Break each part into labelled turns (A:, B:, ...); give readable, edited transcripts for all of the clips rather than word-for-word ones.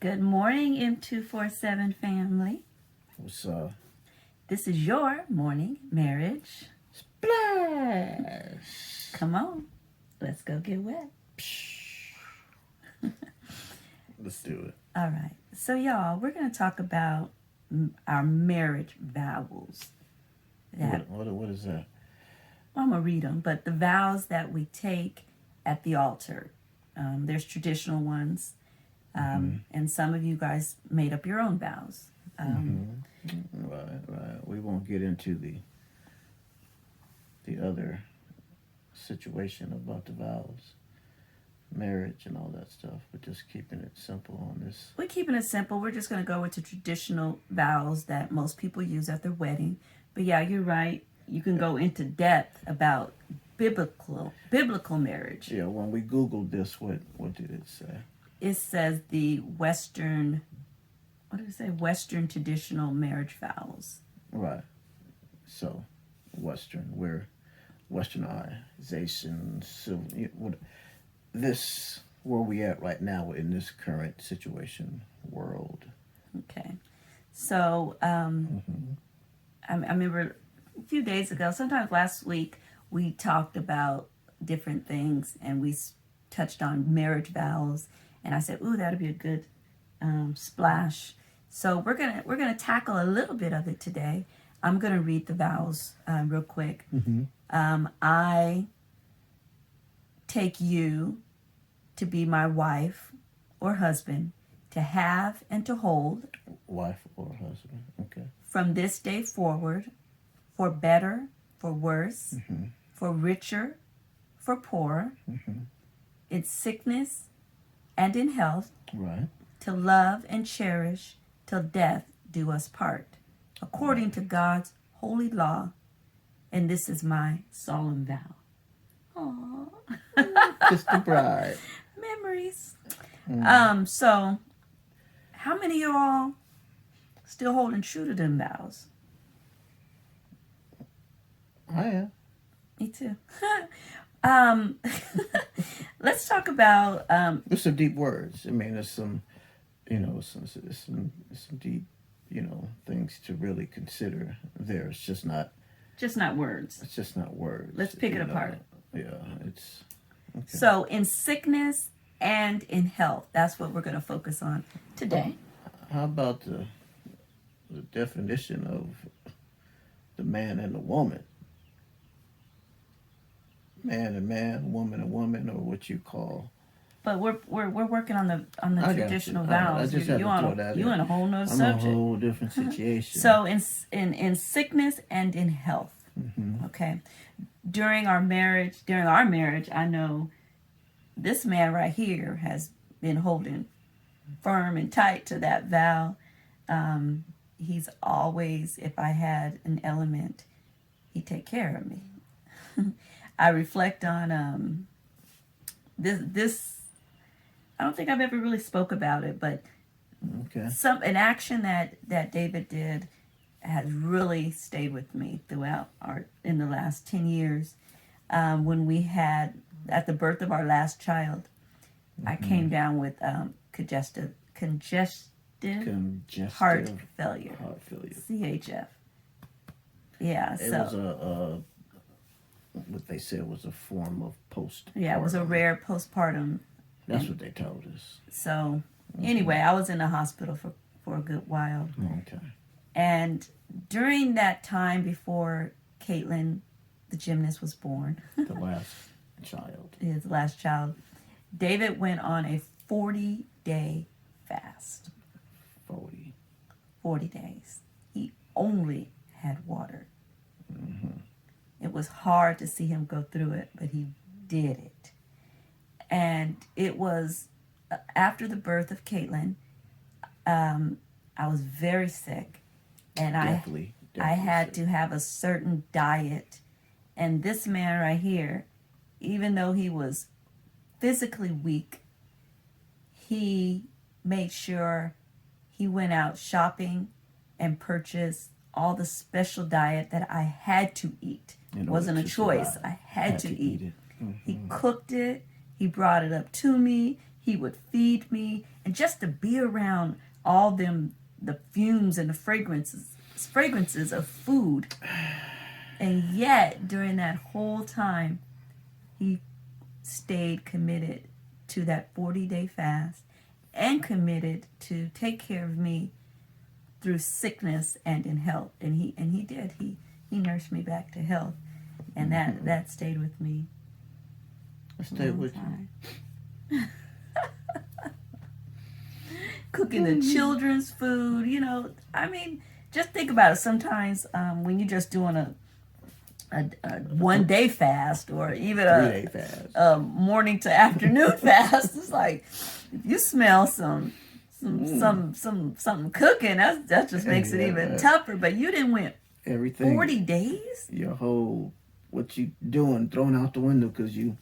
A: Good morning, M247 family.
B: What's up?
A: This is your morning marriage.
B: Splash!
A: Come on, let's go get wet.
B: Let's do it.
A: All right. So, y'all, we're going to talk about our marriage vows.
B: What is that?
A: I'm going to read them, but the vows that we take at the altar. There's traditional ones, and some of you guys made up your own vows.
B: Right. We won't get into the other situation about the vows, marriage and all that stuff, but just keeping it simple on this.
A: We're keeping it simple. We're just going to go with the traditional vows that most people use at their wedding. But yeah, you're right. You can go into depth about biblical marriage.
B: Yeah, when we Googled this, what did it say?
A: It says the Western, what did it say? Western traditional marriage vows.
B: Right. So, we're Westernization, this, where we at right now in this current situation, world.
A: Okay. So, I remember a few days ago, sometimes last week, we talked about different things and we touched on marriage vows. And I said, ooh, that'd be a good splash. So we're gonna tackle a little bit of it today. I'm gonna read the vows real quick. I take you to be my wife or husband, to have and to hold.
B: Wife or husband, okay.
A: From this day forward, for better, for worse, for richer, for poorer, in sickness and in health,
B: right,
A: to love and cherish till death do us part, according to God's holy law. And this is my solemn vow. Aww.
B: Just the bride.
A: Memories. So, how many of y'all still holding true to them vows?
B: I am.
A: Me too. Let's talk about.
B: There's some deep words. I mean, there's some, some deep, things to really consider. There, it's just not
A: words.
B: It's just not words.
A: Let's pick it apart.
B: Yeah, it's. Okay.
A: So, in sickness and in health, that's what we're going to focus on today.
B: How about the definition of the man and the woman? Man and man, woman and woman, or what you call.
A: But we're working on the traditional vows.
B: You
A: on a whole nother subject.
B: I'm a whole different situation.
A: So in sickness and in health, okay. During our marriage, I know this man right here has been holding firm and tight to that vow. He's always, if I had an element, he'd take care of me. I reflect on this. I don't think I've ever really spoke about it, but an action that David did has really stayed with me throughout in the last 10 years. When we had at the birth of our last child, I came down with congestive heart failure. CHF. Yeah.
B: It was what they said was a form of postpartum.
A: Yeah, it was a rare postpartum.
B: That's what they told us.
A: So, anyway, I was in the hospital for a good while.
B: Okay.
A: And during that time before Caitlin, the gymnast, was born.
B: The last child.
A: His last child. David went on a 40-day fast. 40 days. He only had water. It was hard to see him go through it, but he did it. And it was after the birth of Caitlin, I was very sick. And
B: definitely
A: I had
B: sick.
A: to have a certain diet. And this man right here, even though he was physically weak, he made sure he went out shopping and purchased all the special diet that I had to eat. It wasn't a choice. I had to eat it. He cooked it. He brought it up to me. He would feed me, and just to be around all them, the fumes and the fragrances of food. And yet, during that whole time, he stayed committed to that 40-day fast and committed to take care of me through sickness and in health. And he did. He nursed me back to health. And that stayed with me.
B: I stayed with you.
A: Cooking the children's food, I mean, just think about it. Sometimes when you're just doing a 1 day fast, or even
B: 3 day fast,
A: a morning to afternoon fast, it's like if you smell something cooking, that just makes it even tougher. But you didn't went
B: everything
A: 40 days.
B: Your whole what you doing thrown out the window because you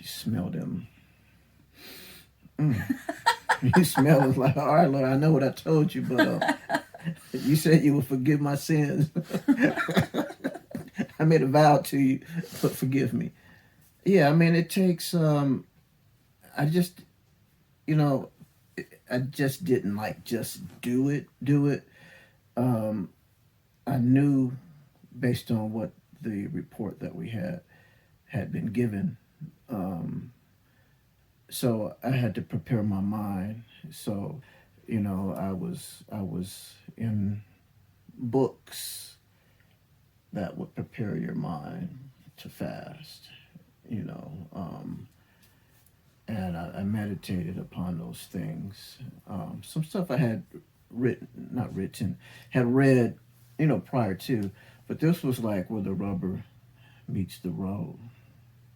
B: smell them. You smell it like, all right, Lord, I know what I told you, but you said you would forgive my sins. I made a vow to you, but forgive me. Yeah, I mean, it takes, I just didn't just do it. I knew based on what the report that we had been given. So I had to prepare my mind. So, I was in books that would prepare your mind to fast, and I meditated upon those things. Some stuff I had had read, prior to, but this was like where the rubber meets the road.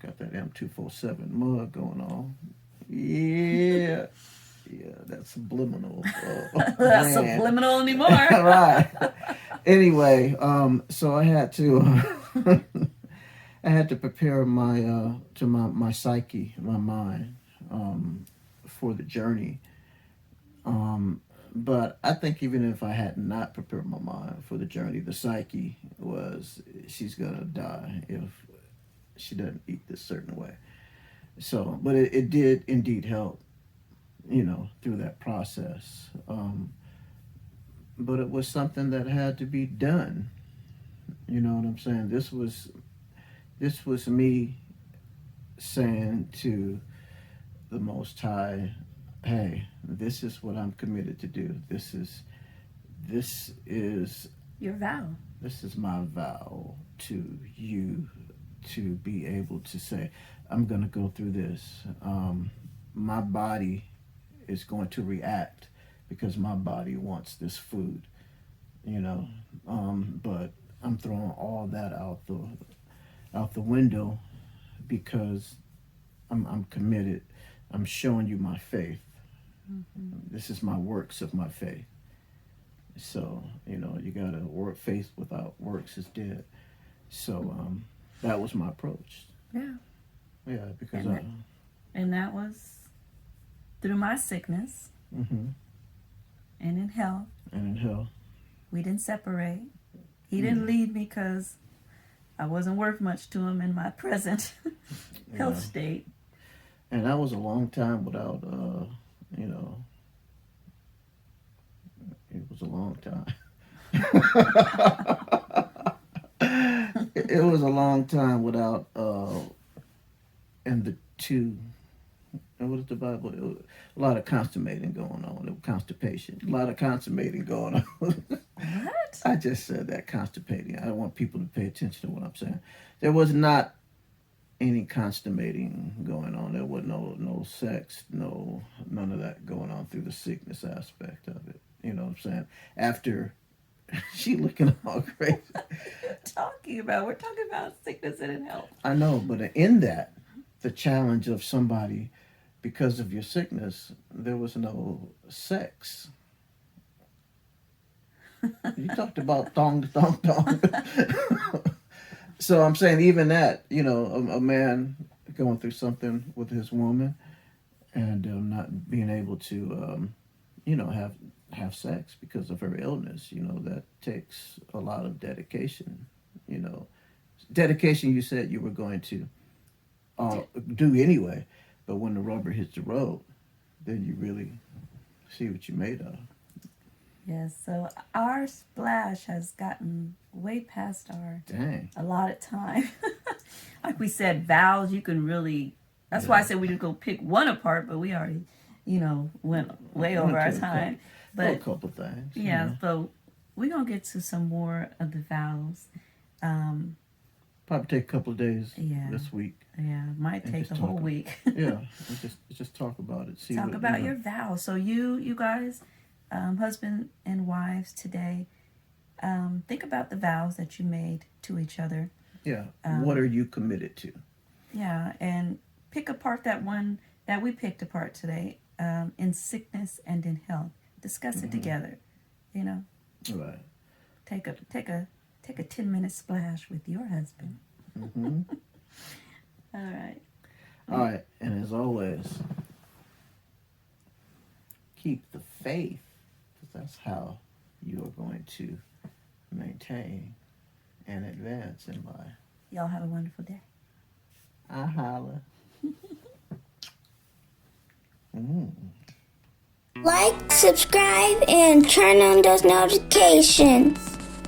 B: Got that M247 mug going on. Yeah. Yeah, that's subliminal.
A: That's brand. Subliminal anymore.
B: Right. Anyway, so I had to I had to prepare my psyche, my mind, for the journey. But I think even if I had not prepared my mind for the journey, the psyche was, she's gonna die if she doesn't eat this certain way. So, but it did indeed help, through that process. But it was something that had to be done. You know what I'm saying? This was me saying to the Most High, hey, this is what I'm committed to do. This is
A: your vow.
B: This is my vow to you, to be able to say, I'm going to go through this. My body is going to react because my body wants this food, but I'm throwing all that out the window because I'm committed. I'm showing you my faith. Mm-hmm. This is my works of my faith. So, you got to work. Faith without works is dead. So, that was my approach.
A: Yeah.
B: Yeah, because
A: and that was through my sickness.
B: Mm-hmm.
A: And in health. We didn't separate. He didn't leave me because I wasn't worth much to him in my present health state.
B: And that was a long time without, it was a long time. It was a long time without, and the two, what is the Bible? A lot of consummating going on. Constipation. A lot of consummating going on.
A: What?
B: I just said that, constipating. I don't want people to pay attention to what I'm saying. There was not any consummating going on. There was no sex, none of that going on through the sickness aspect of it. You know what I'm saying? After she looking all crazy.
A: What are you talking about? We're talking about sickness and in health.
B: I know, but in that, the challenge of somebody, because of your sickness, there was no sex. You talked about thong. So I'm saying even that, a man going through something with his woman and not being able to, have sex because of her illness, that takes a lot of dedication, Dedication you said you were going to do anyway, But when the rubber hits the road, then you really see what you're made of.
A: Yes, so our splash has gotten way past our
B: Dang.
A: allotted time. Like we said, vows, you can really, that's why I said we didn't go pick one apart, but we already, went way over our time.
B: But a
A: But
B: couple things.
A: yeah, so we're going to get to some more of the vows.
B: Probably take a couple of days
A: Yeah.
B: this week.
A: Yeah, might
B: And
A: take
B: just
A: the whole
B: talk-
A: week.
B: Yeah, just talk about it. See
A: Talk
B: what,
A: about your vows. So you guys, husband and wives today, think about the vows that you made to each other.
B: Yeah. What are you committed to?
A: Yeah, and pick apart that one that we picked apart today, in sickness and in health. Discuss it together.
B: Right.
A: Take a 10-minute splash with your husband.
B: Mm-hmm.
A: All right.
B: All right. And as always, keep the faith, because that's how you are going to maintain and advance in life.
A: Y'all have a wonderful day.
B: I holla.
C: Like, subscribe, and turn on those notifications.